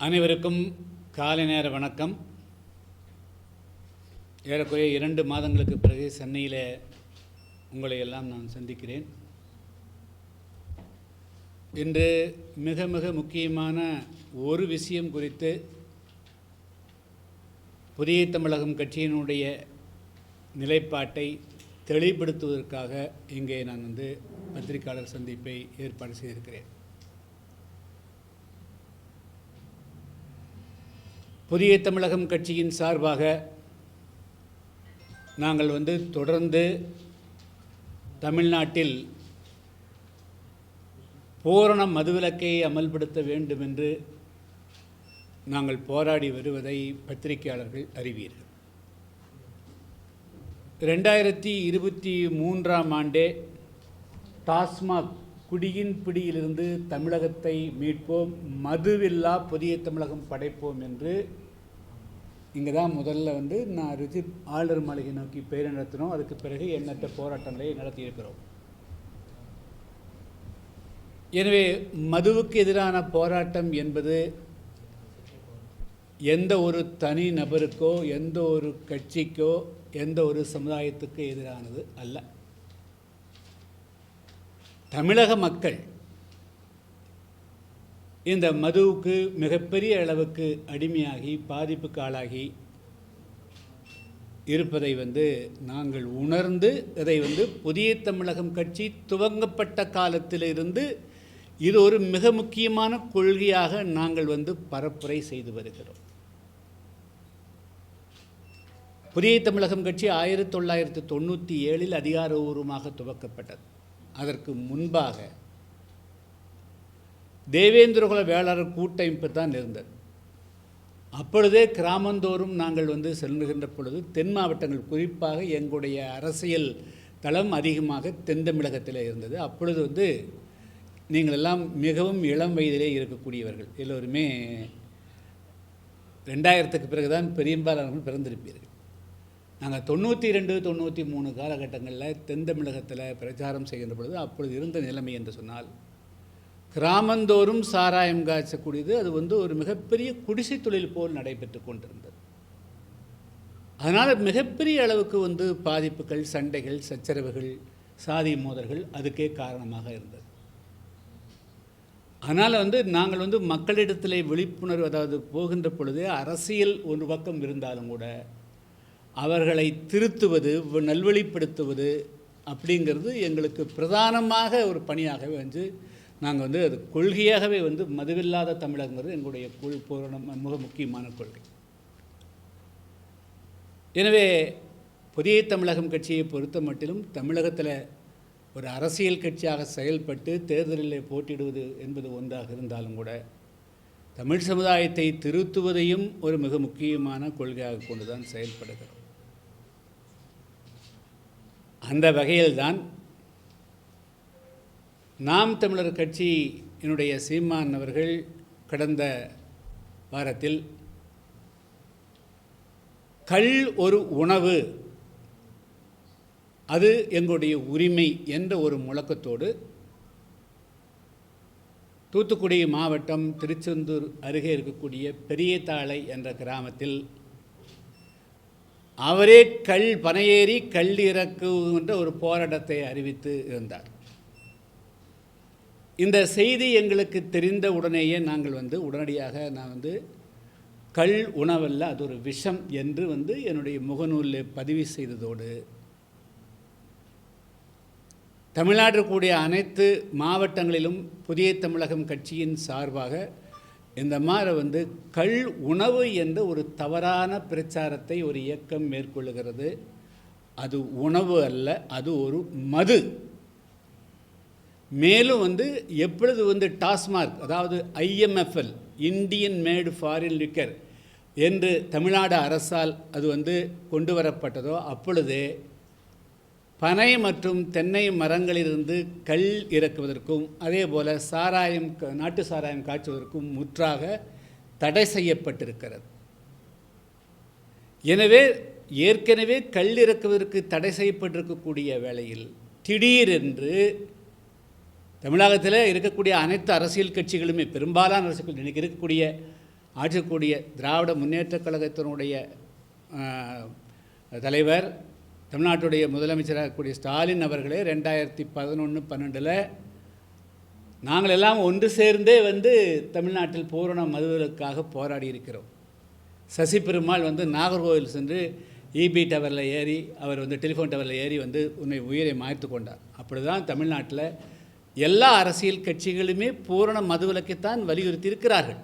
அனைவருக்கும் காலை நேர வணக்கம். ஏறக்குறைய 2 மாதங்களுக்கு பிறகு சென்னையில் உங்களை எல்லாம் நான் சந்திக்கிறேன். இன்று மிக மிக முக்கியமான ஒரு விஷயம் குறித்து புதிய தமிழகம் கட்சியினுடைய நிலைப்பாட்டை தெளிவுபடுத்துவதற்காக இங்கே நான் பத்திரிகையாளர் சந்திப்பை ஏற்பாடு செய்திருக்கிறேன். புதிய தமிழகம் கட்சியின் சார்பாக நாங்கள் தொடர்ந்து தமிழ்நாட்டில் பூரண மதுவிலக்கை அமல்படுத்த வேண்டும் என்று நாங்கள் போராடி வருவதை பத்திரிகையாளர்கள் அறிவீர்கள். 2023ஆம் ஆண்டே டாஸ்மாக் குடியின் பிடியிலிருந்து தமிழகத்தை மீட்போம், மதுவில்லா புதிய தமிழகம் படைப்போம் என்று இங்கே தான் முதல்ல நான் ரிஜித் ஆளுநர் மாளிகை நோக்கி பேர் நடத்தினோம். அதுக்கு பிறகு எண்ணற்ற போராட்டங்களை நடத்தியிருக்கிறோம். எனவே மதுவுக்கு எதிரான போராட்டம் என்பது எந்த ஒரு தனி நபருக்கோ எந்த ஒரு கட்சிக்கோ எந்த ஒரு சமுதாயத்துக்கு எதிரானது அல்ல. தமிழக மக்கள் இந்த மதுவுக்கு மிகப்பெரிய அளவுக்கு அடிமையாகி பாதிப்புக்கு ஆளாகி இருப்பதை நாங்கள் உணர்ந்து இதை புதிய தமிழகம் கட்சி துவங்கப்பட்ட காலத்திலிருந்து இது ஒரு மிக முக்கியமான கொள்கையாக நாங்கள் பரப்புரை செய்து வருகிறோம். புதிய தமிழகம் கட்சி 1997இல் அதிகாரபூர்வமாக துவக்கப்பட்டது. அதற்கு முன்பாக தேவேந்திரகுல வேளாளர் கூட்டமைப்பு தான் இருந்தது. அப்பொழுதே கிராமந்தோறும் நாங்கள் செல்லுகின்ற பொழுது தென் மாவட்டங்கள், குறிப்பாக எங்களுடைய அரசியல் தளம் அதிகமாக தென் தமிழகத்தில் இருந்தது. அப்பொழுது நீங்கள் எல்லாம் மிகவும் இளம் வயதிலே இருக்கக்கூடியவர்கள், எல்லோருமே 2000க்கு பிறகுதான் பெரும்பாலானவர்கள் பிறந்திருப்பீர்கள். நாங்கள் 92, 93 காலகட்டங்களில் தென் தமிழகத்தில் பிரச்சாரம் செய்கின்ற பொழுது அப்பொழுது இருந்த நிலைமை என்று சொன்னால், கிராமந்தோறும் சாராயம் காய்ச்சக்கூடியது அது ஒரு மிகப்பெரிய குடிசை தொழில் போல் நடைபெற்று கொண்டிருந்தது. அதனால் மிகப்பெரிய அளவுக்கு பாதிப்புகள், சண்டைகள், சச்சரவுகள், சாதி மோதல்கள் அதுக்கே காரணமாக இருந்தது. அதனால் நாங்கள் மக்களிடத்திலே விழிப்புணர்வு, அதாவது போகின்ற பொழுது அரசியல் ஒரு பக்கம் இருந்தாலும் கூட அவர்களை திருத்துவது, நல்வழிப்படுத்துவது அப்படிங்கிறது எங்களுக்கு பிரதானமாக ஒரு பணியாகவே நாங்கள் அது கொள்கையாகவே மதுவில்லாத தமிழகங்கிறது எங்களுடைய மிக முக்கியமான கொள்கை. எனவே புதிய தமிழகம் கட்சியை பொறுத்த மட்டிலும் தமிழகத்தில் ஒரு அரசியல் கட்சியாக செயல்பட்டு தேர்தலில் போட்டியிடுவது என்பது ஒன்றாக இருந்தாலும் கூட தமிழ் சமுதாயத்தை திருத்துவதையும் ஒரு மிக முக்கியமான கொள்கையாக கொண்டு தான் செயல்படுகிறோம். அந்த வகையில்தான் நாம் தமிழர் கட்சியினுடைய சீமான் அவர்கள் கடந்த வாரத்தில் கள் ஒரு உணவு, அது எங்களுடைய உரிமை என்ற ஒரு முழக்கத்தோடு தூத்துக்குடி மாவட்டம் திருச்செந்தூர் அருகே இருக்கக்கூடிய பெரியதாழை என்ற கிராமத்தில் அவரே பனையேறி கல் இறக்குகின்ற ஒரு போராட்டத்தை அறிவித்து இருந்தார். இந்த செய்தி எங்களுக்கு தெரிந்த உடனேயே நாங்கள் உடனடியாக நான் கள் உணவல்ல, அது ஒரு விஷம் என்று என்னுடைய முகநூலில் பதிவு செய்ததோடு தமிழ்நாட்டில் இருக்கக்கூடிய அனைத்து மாவட்டங்களிலும் புதிய தமிழகம் கட்சியின் சார்பாக இந்த மாதிரி கள் உணவு என்ற ஒரு தவறான பிரச்சாரத்தை ஒரு இயக்கம் மேற்கொள்ளுகிறது. அது உணவு அல்ல, அது ஒரு மது. மேலும் எப்பொழுது டாஸ்மாக், அதாவது IMFL, இந்தியன் மேடு ஃபாரின் லிக்கர் என்று தமிழ்நாடு அரசால் அது கொண்டு வரப்பட்டதோ அப்பொழுதே பனை மற்றும் தென்னை மரங்களிலிருந்து கல் இறக்குவதற்கும் அதே போல் சாராயம், நாட்டு சாராயம் காய்ச்சுவதற்கும் முற்றாக தடை செய்யப்பட்டிருக்கிறது. எனவே ஏற்கனவே கல் இறக்குவதற்கு தடை செய்யப்பட்டிருக்கக்கூடிய வேளையில் திடீரென்று தமிழகத்தில் இருக்கக்கூடிய அனைத்து அரசியல் கட்சிகளுமே, பெரும்பாலான அரசியல் இன்றைக்கி இருக்கக்கூடிய ஆற்றக்கூடிய திராவிட முன்னேற்றக் கழகத்தினுடைய தலைவர், தமிழ்நாட்டுடைய முதலமைச்சராக இருக்கக்கூடிய ஸ்டாலின் அவர்களே 2011-12 நாங்கள் எல்லாம் ஒன்று சேர்ந்தே தமிழ்நாட்டில் பூரண மதுவிலக்காக போராடி இருக்கிறோம். சசி பெருமாள் நாகர்கோவில் சென்று இபி டவரில் ஏறி அவர் டெலிஃபோன் டவரில் ஏறி உன்னை உயிரை மாய்த்து கொண்டார். அப்படி தான் தமிழ்நாட்டில் எல்லா அரசியல் கட்சிகளுமே பூரண மதுவிலக்கைத்தான் வலியுறுத்தி இருக்கிறார்கள்.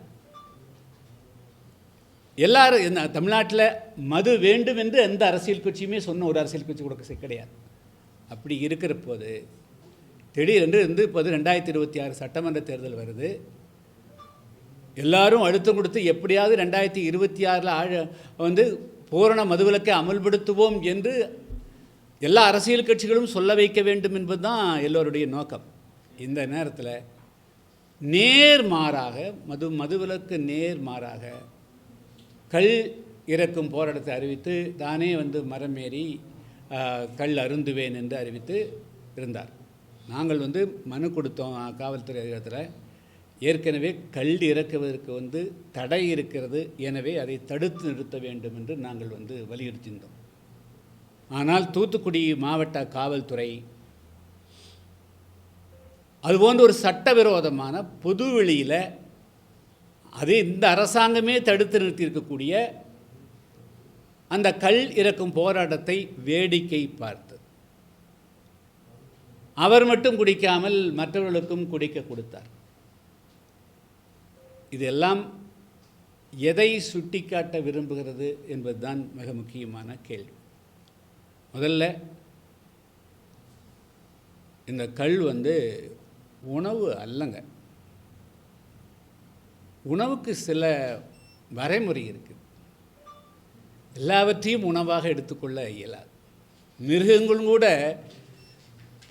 எல்லாரும் தமிழ்நாட்டில் மது வேண்டும் என்று எந்த அரசியல் கட்சியுமே சொன்ன ஒரு அரசியல் கட்சி கூட கிடையாது. அப்படி இருக்கிற போது திடீரென்று இப்போது 2026 சட்டமன்ற தேர்தல் வருது. எல்லாரும் அழுத்தம் கொடுத்து எப்படியாவது 2026 பூரண மதுவிலக்கை அமல்படுத்துவோம் என்று எல்லா அரசியல் கட்சிகளும் சொல்ல வைக்க வேண்டும் என்பது தான் எல்லோருடைய நோக்கம். இந்த நேரத்தில் நேர்மாறாக மதுவிலக்கு நேர்மாறாக கள் இறக்கும் போராட்டத்தை அறிவித்து தானே மரமேறி கள் அருந்துவேன் என்று அறிவித்து இருந்தார். நாங்கள் மனு கொடுத்தோம் காவல்துறை அதிகாரத்தில். ஏற்கனவே கள் இறக்குவதற்கு தடை இருக்கிறது, எனவே அதை தடுத்து நிறுத்த வேண்டும் என்று நாங்கள் வலியுறுத்தியிருந்தோம். ஆனால் தூத்துக்குடி மாவட்ட காவல்துறை அதுபோன்ற ஒரு சட்டவிரோதமான பொதுவெளியில் அது இந்த அரசாங்கமே தடுத்து நிறுத்தியிருக்கக்கூடிய அந்த கள் இறக்கும் போராட்டத்தை வேடிக்கை பார்த்து அவர் மட்டும் குடிக்காமல் மற்றவர்களுக்கும் குடிக்க கொடுத்தார். இதெல்லாம் எதை சுட்டிக்காட்ட விரும்புகிறது என்பதுதான் மிக முக்கியமான கேள்வி. முதல்ல இந்த கள் உணவு அல்லங்க. உணவுக்கு சில வரைமுறை இருக்குது. எல்லாவற்றையும் உணவாக எடுத்துக்கொள்ள இயலாது. மிருகங்களும் கூட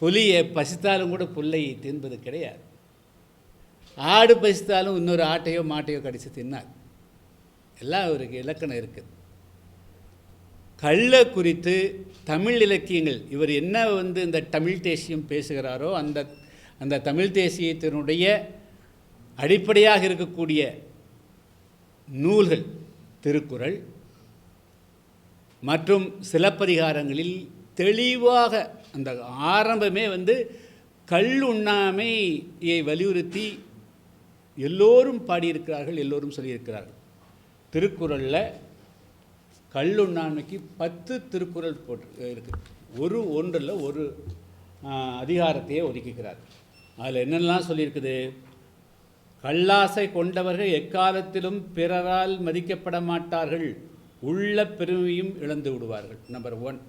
புலியை பசித்தாலும் கூட புல்லை தின்பது கிடையாது. ஆடு பசித்தாலும் இன்னொரு ஆட்டையோ மாட்டையோ கடித்து தின்னாது. எல்லாம் ஒரு இலக்கணம் இருக்குது. கள்ள குறித்து தமிழ் இலக்கியங்கள் இவர் என்ன இந்த தமிழ் தேசியம் பேசுகிறாரோ அந்த தமிழ் தேசியத்தினுடைய அடிப்படையாக இருக்கக்கூடிய நூல்கள் திருக்குறள் மற்றும் சிலப்பதிகாரங்களில் தெளிவாக அந்த ஆரம்பமே கள் உண்ணாமையை வலியுறுத்தி எல்லோரும் பாடியிருக்கிறார்கள், எல்லோரும் சொல்லியிருக்கிறார்கள். திருக்குறளில் கல்லுண்ணாமைக்கு 10 திருக்குறள் போட்டு இருக்குது. ஒன்றில் ஒரு அதிகாரத்தையே ஒதுக்கிக்கிறார். அதில் என்னெல்லாம் சொல்லியிருக்குது? கல்லாசை கொண்டவர்கள் எக்காலத்திலும் பிறரால் மதிக்கப்பட மாட்டார்கள், உள்ள பெருமையும் இழந்து விடுவார்கள். நம்பர் 1.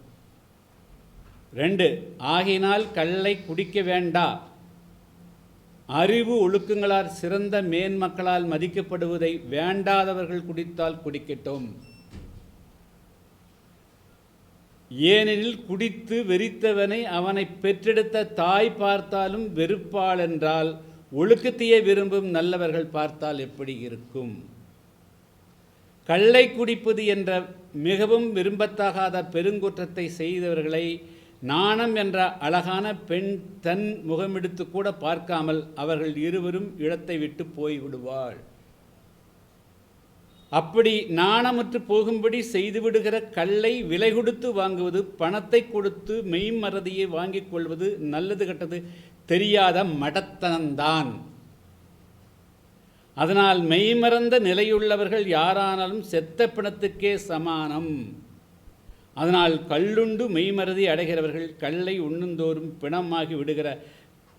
2, ஆகினால் கல்லை குடிக்க வேண்டா, அறிவு ஒழுக்கங்களால் சிறந்த மேன்மக்களால் மதிக்கப்படுவதை வேண்டாதவர்கள் குடித்தால் குடிக்கட்டும். ஏனெனில் குடித்து வெறித்தவனை அவனை பெற்றெடுத்த தாய் பார்த்தாலும் வெறுப்பாள் என்றால் ஒழுக்கத்தையே விரும்பும் நல்லவர்கள் பார்த்தால் எப்படி இருக்கும்? கள்ளை குடிப்பது என்ற மிகவும் விரும்பத்தகாத பெருங்குற்றத்தை செய்தவர்களை நாணம் என்ற அழகான பெண் தன் முகமெடுத்து கூட பார்க்காமல் அவர்கள் இருவரும் இடத்தை விட்டு போய்விடுவாள். அப்படி நாணமுற்று போகும்படி செய்துவிடுகிற கல்லை விலை கொடுத்து வாங்குவது, பணத்தை கொடுத்து மெய்மறதியை வாங்கிக் கொள்வது நல்லது கெட்டது தெரியாத மடத்தனம்தான். அதனால் மெய்மறந்த நிலையுள்ளவர்கள் யாரானாலும் செத்த பிணத்துக்கே சமானம். அதனால் கல்லுண்டு மெய்மறதி அடைகிறவர்கள் கல்லை உண்ணுந்தோறும் பிணமாகி விடுகிற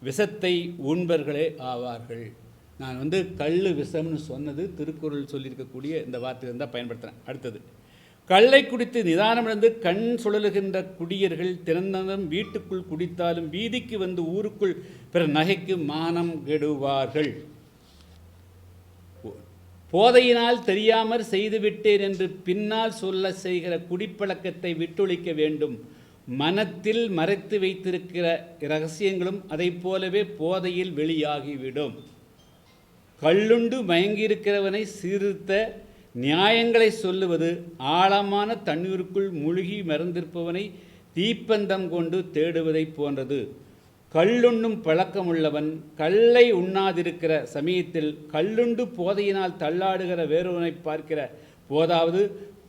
விஷத்தை உண்பர்களே ஆவார்கள். நான் கல் விஷம்னு சொன்னது திருக்குறள் சொல்லியிருக்கக்கூடிய இந்த வார்த்தையை தான் பயன்படுத்துகிறேன். அடுத்தது, கல்லை குடித்து நிதானமிழந்து கண் சுழலுகின்ற குடியர்கள் திறந்ததும் வீட்டுக்குள் குடித்தாலும் வீதிக்கு ஊருக்குள் பிற நகைக்கு மானம் கெடுவார்கள். போதையினால் தெரியாமற் செய்துவிட்டேன் என்று பின்னால் சொல்ல செய்கிற குடிப்பழக்கத்தை விட்டொழிக்க வேண்டும். மனத்தில் மறைத்து வைத்திருக்கிற இரகசியங்களும் அதை போலவே போதையில் வெளியாகிவிடும். கள்ளுண்டு மயங்கியிருக்கிறவனை சீர்திருத்த நியாயங்களை சொல்லுவது ஆழமான தண்ணீருக்குள் மூழ்கி மறந்திருப்பவனை தீப்பந்தம் கொண்டு தேடுவதை போன்றது. கள்ளுண்ணும் பழக்கமுள்ளவன் கல்லை உண்ணாதிருக்கிற சமயத்தில் கள்ளுண்டு போதையினால் தள்ளாடுகிற வேறொருவனை பார்க்கிற போதாவது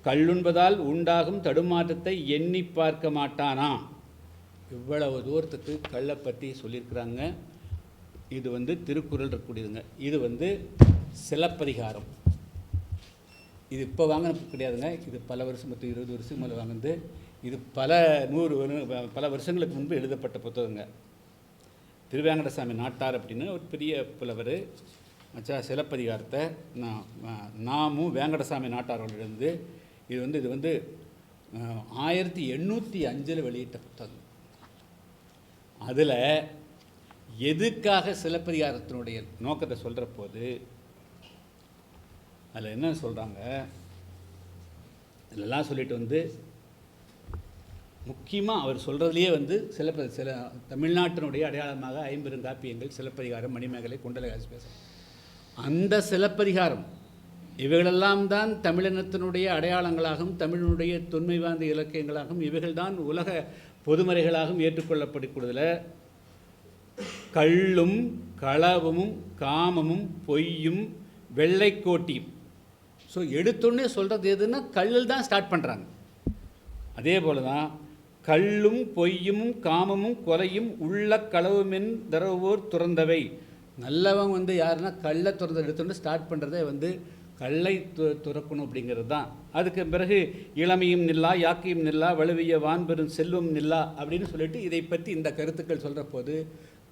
கள்ளுண்பதால் உண்டாகும் தடுமாற்றத்தை எண்ணி பார்க்க மாட்டானா. இவ்வளவு தூரத்துக்கு கல்லை பற்றி சொல்லியிருக்கிறாங்க. இது திருக்குறள் இருக்கக்கூடியதுங்க. இது சிலப்பதிகாரம். இது இப்போ வாங்கினது கிடையாதுங்க. இது பல வருஷம் 20 வருஷம் மேலே வாங்கினது. இது பல வருஷங்களுக்கு முன்பு எழுதப்பட்ட புத்தகங்க. திருவேங்கடசாமி நாட்டார் அப்படின்னு ஒரு பெரிய புலவர் மச்சா சிலப்பதிகாரத்தை நாமும் வேங்கடசாமி நாட்டாரோடு இது 1805 வெளியிட்ட புத்தகம். அதில் எதுக்காக சிலப்பதிகாரத்தினுடைய நோக்கத்தை சொல்கிற போது அதில் என்ன சொல்கிறாங்க, இதெல்லாம் சொல்லிட்டு முக்கியமாக அவர் சொல்கிறதுலையே சில தமிழ்நாட்டினுடைய அடையாளமாக 50 காப்பியங்கள் சிலப்பதிகாரம், மணிமேகலை, குண்டலகாசி பேசும். அந்த சிலப்பதிகாரம் இவைகளெல்லாம் தான் தமிழினத்தினுடைய அடையாளங்களாகவும் தமிழினுடைய தொன்மை வாய்ந்த இலக்கியங்களாகவும் இவைகள்தான் உலக பொதுமறைகளாகவும் ஏற்றுக்கொள்ளப்படக்கூடியதில் கள்ளும் களவும் காமமும் பொய்யும் வெள்ளைக்கோட்டியும். ஸோ எடுத்தோன்னே சொல்கிறது எதுன்னா கல்லில் தான் ஸ்டார்ட் பண்ணுறாங்க. அதே போல் தான் கள்ளும் பொய்யும் காமமும் கொலையும் உள்ள களவுமென் தரவோர் துறந்தவை. நல்லவன் யாருன்னா கல்லை துறந்த எடுத்தோன்னு ஸ்டார்ட் பண்ணுறதே கல்லை துறக்கணும் அப்படிங்கிறது தான். அதுக்கு பிறகு இளமையும் நில்லா யாக்கையும் நில்லா வலுவிய வான்பெரும் செல்வம் நில்லா அப்படின்னு சொல்லிட்டு இதை பற்றி இந்த கருத்துக்கள் சொல்கிற போது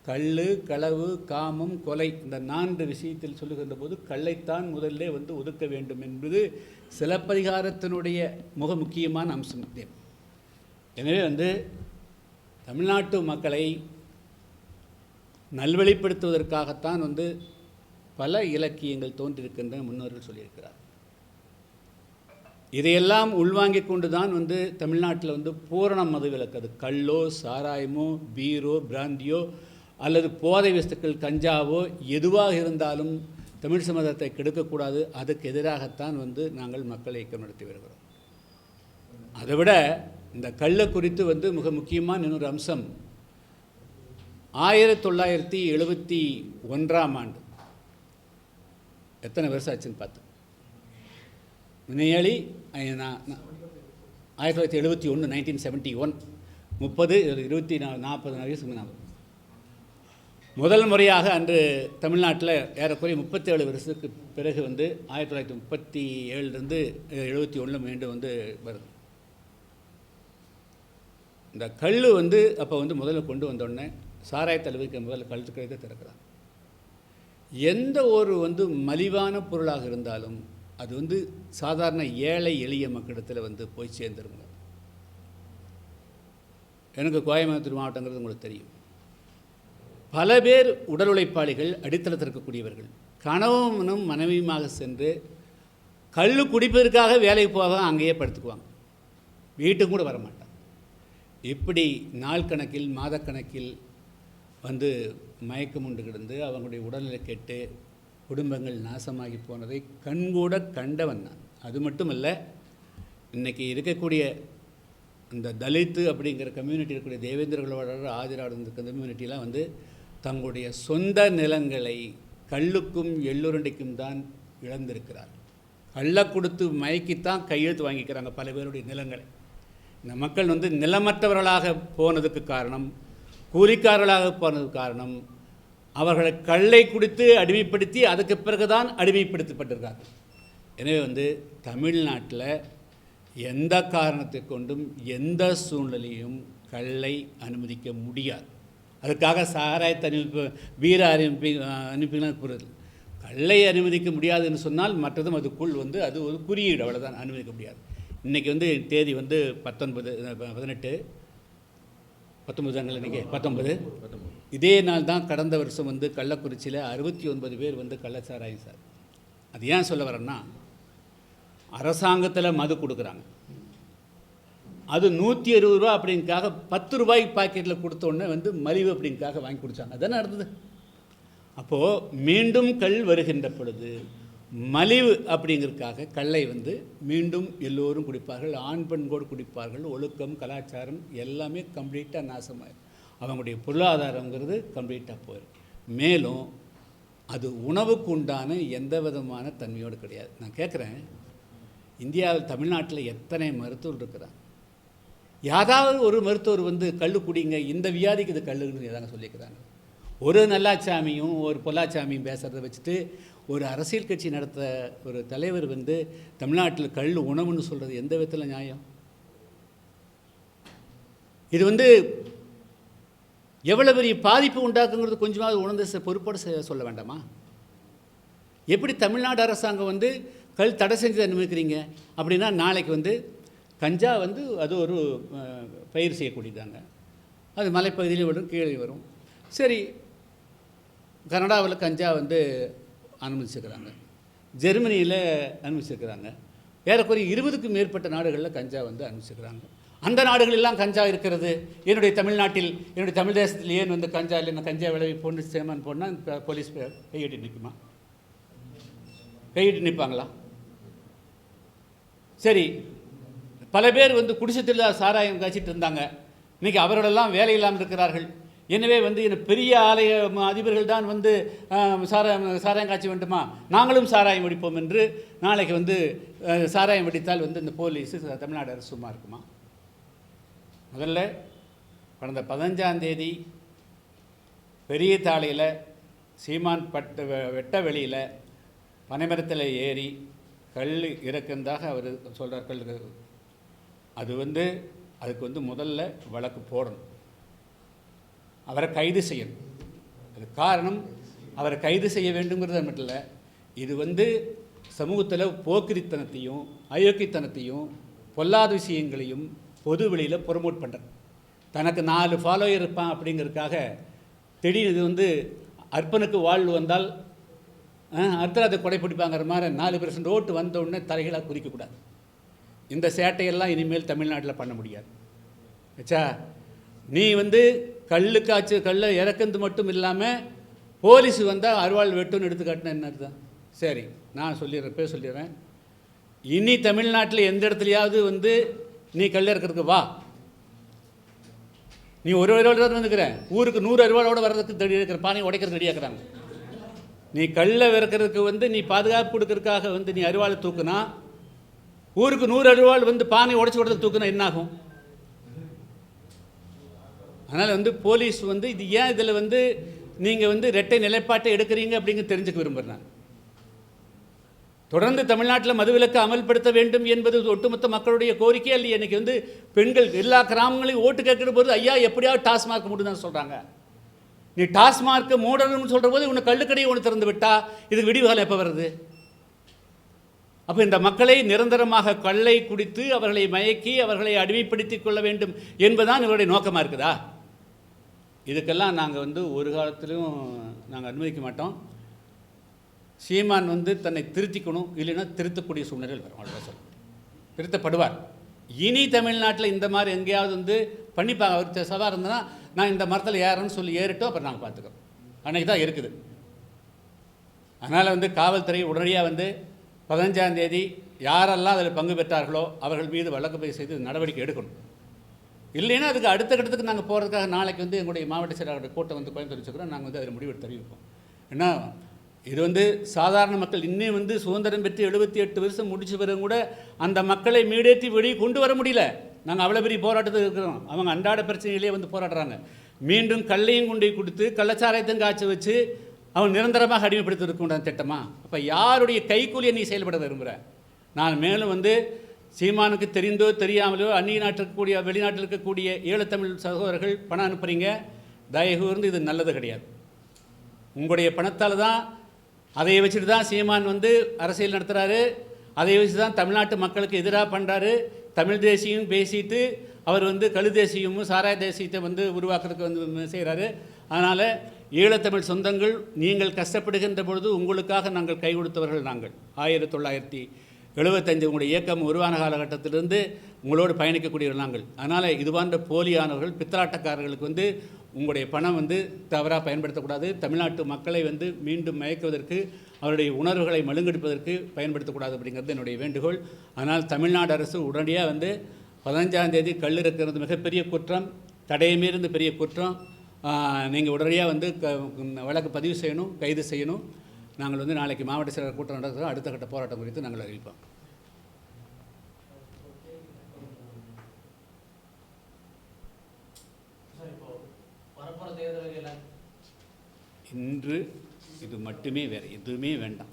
கல், களவு, காமம், கொலை இந்த 4 விஷயத்தில் சொல்லுகின்ற போது கல்லைத்தான் முதல்ல ஒதுக்க வேண்டும் என்பது சிலப்பதிகாரத்தினுடைய மிக முக்கியமான அம்சம். எனவே தமிழ்நாட்டு மக்களை நல்வழிப்படுத்துவதற்காகத்தான் பல இலக்கியங்கள் தோன்றியிருக்கின்ற முன்னோர்கள் சொல்லியிருக்கிறார். இதையெல்லாம் உள்வாங்கிக் கொண்டு தான் தமிழ்நாட்டில் பூரண மது விலக்கு, அது கள்ளோ சாராயமோ பீரோ பிராந்தியோ அல்லது போதை வஸ்துக்கள் கஞ்சாவோ எதுவாக இருந்தாலும் தமிழ் சமூகத்தை கெடுக்கக்கூடாது. அதுக்கு எதிராகத்தான் நாங்கள் மக்கள் இயக்கம் நடத்தி வருகிறோம். அதை விட இந்த கள்ள குறித்து மிக முக்கியமான இன்னொரு அம்சம் 1971ஆம் ஆண்டு எத்தனை வருஷம் ஆச்சுன்னு பார்த்தேன். வினையாளி 1971 1971 30 20 40 வயசுக்கு முதல் முறையாக அன்று தமிழ்நாட்டில் ஏறக்குறைய 37 வருஷத்துக்கு பிறகு 1937 71 மீண்டும் வருது. இந்த கல் அப்போ முதல்ல கொண்டு வந்தோடனே சாராயத்தை அளவுக்கு முதல்ல கழுத்து கழுத்தை திறக்கிறாங்க. எந்த ஒரு மலிவான பொருளாக இருந்தாலும் அது சாதாரண ஏழை எளிய மக்களிடத்தில் போய் சேர்ந்துருங்க. எனக்கு கோயம்புத்தூர் மாவட்டங்கிறது உங்களுக்கு தெரியும். பல பேர் உடல் உழைப்பாளிகள், அடித்தளத்தில் இருக்கக்கூடியவர்கள் கணவனும் மனைவியுமாக சென்று கல் குடிப்பதற்காக வேலைக்கு போக அங்கேயே படுத்துக்குவாங்க, வீட்டுக்கு கூட வரமாட்டாங்க. இப்படி நாள் கணக்கில் மாதக்கணக்கில் மயக்கம் உண்டு கிடந்து அவங்களுடைய உடல்நிலை கெட்டு குடும்பங்கள் நாசமாகி போனதை கண்கூட கண்டவன் நான். அது மட்டுமல்ல, இன்றைக்கி இருக்கக்கூடிய இந்த தலித்து அப்படிங்கிற கம்யூனிட்டி இருக்கக்கூடிய தேவேந்திரர்களோட ஆதிராடு இந்த கம்யூனிட்டிலாம் தங்களுடைய சொந்த நிலங்களை கல்லுக்கும் எள்ளுருண்டைக்கும் தான் இழந்திருக்கிறார். கல்லை கொடுத்து மயக்கித்தான் கையெழுத்து வாங்கிக்கிறாங்க பல பேருடைய நிலங்களை. இந்த மக்கள் நிலமற்றவர்களாக போனதுக்கு காரணம், கூலிக்காரர்களாக போனதுக்கு காரணம், அவர்களை கல்லை குடித்து அடிமைப்படுத்தி அதுக்கு பிறகுதான் அடிமைப்படுத்தப்பட்டிருக்கார்கள். எனவே தமிழ்நாட்டில் எந்த காரணத்தை கொண்டும் எந்த சூழ்நிலையும் கல்லை அனுமதிக்க முடியாது. அதுக்காக சாராயத்தை வீர அனுப்பினா கூறுது. கல்லை அனுமதிக்க முடியாதுன்னு சொன்னால் மற்றதும் அதுக்குள் அது ஒரு குறியீடு, அவ்வளோதான், அனுமதிக்க முடியாது. இன்றைக்கி தேதி 18 இன்றைக்கி 19 இதே நாள் தான் கடந்த வருஷம் கள்ளக்குறிச்சியில் 69 பேர் கள்ளச்சாராயம் சார். அது ஏன் சொல்ல வரேன்னா, அரசாங்கத்தில் மது கொடுக்குறாங்க, அது 160 ரூபா அப்படிங்காக 10 ரூபாய்க்கு பாக்கெட்டில் கொடுத்தோடனே மலிவு அப்படிங்காக வாங்கி குடித்தாங்க. அதானே நடந்தது. அப்போது மீண்டும் கல் வருகின்ற பொழுது மலிவு அப்படிங்கிறதுக்காக கல்லை மீண்டும் எல்லோரும் குடிப்பார்கள், ஆண் பெண் கூட குடிப்பார்கள். ஒழுக்கம் கலாச்சாரம் எல்லாமே கம்ப்ளீட்டாக நாசமாயிடும். அவங்களுடைய பொருளாதாரங்கிறது கம்ப்ளீட்டாக போயிடும். மேலும் அது உணவுக்கு உண்டான எந்த விதமான தன்மையோடு கிடையாது. நான் கேட்குறேன், இந்தியாவில் தமிழ்நாட்டில் எத்தனை மருத்துவர்கள் இருக்கிறாங்க? யாராவது ஒரு மருத்துவர் வந்து கல் குடிங்க, இந்த வியாதிக்கு இது கல்லுன்னு எதாங்க சொல்லியிருக்கிறாங்க? ஒரு நல்லாச்சாமியும் ஒரு பொல்லாச்சாமியும் பேசுகிறத வச்சுட்டு ஒரு அரசியல் கட்சி நடத்த ஒரு தலைவர் வந்து தமிழ்நாட்டில் கல் உணவுன்னு சொல்கிறது எந்த விதத்தில் நியாயம்? இது வந்து எவ்வளோ பெரிய பாதிப்பு உண்டாக்குங்கிறது கொஞ்சமாவது உணர்ந்து பொறுப்போடு சொல்ல வேண்டாமா? எப்படி தமிழ்நாடு அரசாங்கம் வந்து கல் தடை செஞ்சு அனுமதிக்கிறீங்க அப்படின்னா, நாளைக்கு வந்து கஞ்சா வந்து அது ஒரு பயிர் செய்யக்கூடியதாங்க, அது மலைப்பகுதியிலே வரும், கீழே வரும். சரி, கனடாவில் கஞ்சா வந்து அனுமதிச்சிருக்கிறாங்க, ஜெர்மனியில் அனுமதிச்சிருக்கிறாங்க, ஏறக்குறைய 20க்கும் மேற்பட்ட நாடுகளில் கஞ்சா வந்து அனுமதிச்சிருக்கிறாங்க. அந்த நாடுகளெல்லாம் கஞ்சா இருக்கிறது, என்னுடைய தமிழ்நாட்டில், என்னுடைய தமிழ் தேசத்தில் ஏன் வந்து கஞ்சா இல்லை? நான் கஞ்சா விளைவி போட்டு சேமன் போனால் போலீஸ் கையிட்டு நிற்குமா? கையிட்டு நிற்பாங்களா? சரி, பல பேர் வந்து குடிசத்தில் சாராயம் காய்ச்சிட்டு இருந்தாங்க, இன்றைக்கி அவர்களெல்லாம் வேலை இல்லாமல் இருக்கிறார்கள். எனவே வந்து பெரிய ஆலய அதிபர்கள் தான் வந்து சாராயம் காய்ச்சி வேண்டுமா, நாங்களும் சாராயம் வெடிப்போம் என்று நாளைக்கு வந்து சாராயம் வெடித்தால் வந்து இந்த போலீஸு தமிழ்நாடு அரசு சும்மா இருக்குமா? முதல்ல கடந்த 15ஆம் தேதி பெரிய தாளையில் சீமான் வெட்ட வெளியில் பனைமரத்தில் ஏறி கல் இறக்குந்தாக அவர் சொல்கிறார். கல் அது வந்து அதுக்கு வந்து முதல்ல வழக்கு போடணும், அவரை கைது செய்யணும். அது காரணம், அவரை கைது செய்ய வேண்டுங்கிறது மட்டும் இல்லை, இது வந்து சமூகத்தில் போக்கிரித்தனத்தையும் அயோக்கியத்தனத்தையும் பொல்லாத விஷயங்களையும் பொது வெளியில் ப்ரொமோட் பண்ணுறேன். தனக்கு 4 ஃபாலோயர் இருப்பான் அப்படிங்கிறதுக்காக திடீர்னு இது வந்து அர்ப்பனுக்கு வாழ்வு வந்தால் அடுத்த அதை கொடை பிடிப்பாங்கிற மாதிரி 4% ஓட்டு வந்த உடனே தலைகளாக குறிக்கக்கூடாது. இந்த சேட்டையெல்லாம் இனிமேல் தமிழ்நாட்டில் பண்ண முடியாது. ஆச்சா, நீ வந்து கல்லை இறக்குறது மட்டும் இல்லாமல் போலீஸ் வந்தால் அருவாள் வெட்டுன்னு எடுத்துக்காட்டினா என்ன தான்? சரி, நான் சொல்லிடுறேன், இனி தமிழ்நாட்டில் எந்த இடத்துலையாவது வந்து நீ கல் இறக்கிறதுக்கு வா, நீ ஒரு அருவாள் தான் வந்துக்கிற, ஊருக்கு 100 அருவாளோடு வர்றதுக்கு ரெடி இருக்கிற, பானையை உடைக்கிறது ரெடியாக்குறாங்க. நீ கல்லை இறக்கிறதுக்கு வந்து நீ பாதுகாப்பு கொடுக்கறதுக்காக வந்து நீ அருவாளை தூக்குனா, ஊருக்கு 100 அருவாள் வந்து பானை உடைச்சி கொடுத்து தூக்குனா என்னாகும்? அதனால் வந்து போலீஸ் வந்து இது ஏன் இதில் வந்து நீங்கள் வந்து இரட்டை நிலைப்பாட்டை எடுக்கிறீங்க அப்படிங்க தெரிஞ்சுக்க விரும்புகிறேன். தொடர்ந்து தமிழ்நாட்டில் மதுவிலக்கு அமல்படுத்த வேண்டும் என்பது ஒட்டுமொத்த மக்களுடைய கோரிக்கை இல்லையா? இன்றைக்கி வந்து பெண்கள் எல்லா கிராமங்களையும் ஓட்டு கேட்கிற போது ஐயா எப்படியாவது டாஸ்மார்க் மூடுதான் சொல்கிறாங்க. நீ டாஸ்மார்க்கை மூடணும்னு சொல்கிற போது உன்னை கள்ளுக்கடையை ஒன்று திறந்து விட்டா இதுக்கு விடிவுகாலம் எப்போ வருது? அப்போ இந்த மக்களை நிரந்தரமாக கள்ளை குடித்து அவர்களை மயக்கி அவர்களை அடிமைப்படுத்தி கொள்ள வேண்டும் என்பதுதான் இவருடைய நோக்கமாக இருக்குதா? இதுக்கெல்லாம் நாங்கள் வந்து ஒரு காலத்திலும் நாங்கள் அனுமதிக்க மாட்டோம். சீமான் வந்து தன்னை திருத்திக்கணும், இல்லைன்னா திருத்தக்கூடிய சூழ்நிலையில் வரும், அவ்வளோ சொல்ல திருத்தப்படுவார். இனி தமிழ்நாட்டில் இந்த மாதிரி எங்கேயாவது வந்து பண்ணிப்பாங்க, அவர் சவால் இருந்ததுன்னா நான் இந்த மரத்தில் ஏறேன்னு சொல்லி ஏறிட்டோம், அப்புறம் நாங்கள் பார்த்துக்கிறோம். அன்றைக்கி தான் இருக்குது. அதனால் வந்து காவல்துறை உடனடியாக வந்து 15ஆம் தேதி யாரெல்லாம் அதில் பங்கு பெற்றார்களோ அவர்கள் மீது வழக்கு பதிவு செய்து நடவடிக்கை எடுக்கணும். இல்லைன்னா அதுக்கு அடுத்த கட்டத்துக்கு நாங்கள் போகிறதுக்காக நாளைக்கு வந்து எங்களுடைய மாவட்ட செயலாளருடைய கூட்டம் வந்து கோயம்புத்தூர் வச்சுக்கிறோம். நாங்கள் வந்து அதில் முடிவெடுத்து தெரிவிப்போம். ஏன்னா இது வந்து சாதாரண மக்கள் இன்னும் வந்து சுதந்திரம் பெற்று 78 வருஷம் முடிச்சு பிறகு கூட அந்த மக்களை மீடேற்றி வெளியே கொண்டு வர முடியல. நாங்கள் அவ்வளோ பெரிய போராட்டத்தில் இருக்கிறோம். அவங்க அன்றாட பிரச்சனையிலே வந்து போராடுறாங்க. மீண்டும் கல்லையும் கொண்டு கொடுத்து கள்ளச்சாராயத்தையும் காய்ச்சி வச்சு அவன் நிரந்தரமாக அடிமைப்படுத்திருக்கின்ற திட்டமா? அப்போ யாருடைய கைக்கூலியை நீ செயல்பட விரும்புகிற? நான் மேலும் வந்து சீமானுக்கு தெரிந்தோ தெரியாமலோ அந்நிய நாட்டில் இருக்கக்கூடிய வெளிநாட்டில் இருக்கக்கூடிய ஈழத்தமிழ் சகோதரர்கள் பணம் அனுப்புகிறீங்க, தயவுகூர்ந்து இது நல்லது கிடையாது. உங்களுடைய பணத்தால் தான், அதை வச்சுட்டு தான் சீமான் வந்து அரசியல் நடத்துகிறாரு, அதை வச்சு தான் தமிழ்நாட்டு மக்களுக்கு எதிராக பண்ணுறாரு. தமிழ் தேசியம் பேசிட்டு அவர் வந்து கழு தேசியமும் சாராய தேசியத்தை வந்து உருவாக்குறதுக்கு வந்து செய்கிறாரு. அதனால் ஈழத்தமிழ் சொந்தங்கள், நீங்கள் கஷ்டப்படுகின்ற பொழுது உங்களுக்காக நாங்கள் கை கொடுத்தவர்கள். நாங்கள் 1975 உங்களுடைய இயக்கம் உருவான காலகட்டத்திலிருந்து உங்களோடு பயணிக்கக்கூடியவர்கள் நாங்கள். அதனால் இது போன்ற போலியானவர்கள், பித்தலாட்டக்காரர்களுக்கு வந்து உங்களுடைய பணம் வந்து தவறாக பயன்படுத்தக்கூடாது. தமிழ்நாட்டு மக்களை வந்து மீண்டும் மயக்குவதற்கு, அவருடைய உணர்வுகளை மழுங்கெடுப்பதற்கு பயன்படுத்தக்கூடாது அப்படிங்கிறது என்னுடைய வேண்டுகோள். ஆனால் தமிழ்நாடு அரசு உடனடியாக வந்து 15ஆம் தேதி கல் இருக்கிறது மிகப்பெரிய குற்றம், தடையை மீறிந்து பெரிய குற்றம். நீங்கள் உடனடியாக வந்து வழக்கு பதிவு செய்யணும், கைது செய்யணும். நாங்கள் வந்து நாளைக்கு மாவட்ட செயலர் கூட்டம் நடத்துகிறோம். அடுத்த கட்ட போராட்டம் குறித்து நாங்கள் அறிவிப்போம். இன்று இது மட்டுமே, வேறு எதுவுமே வேண்டாம்.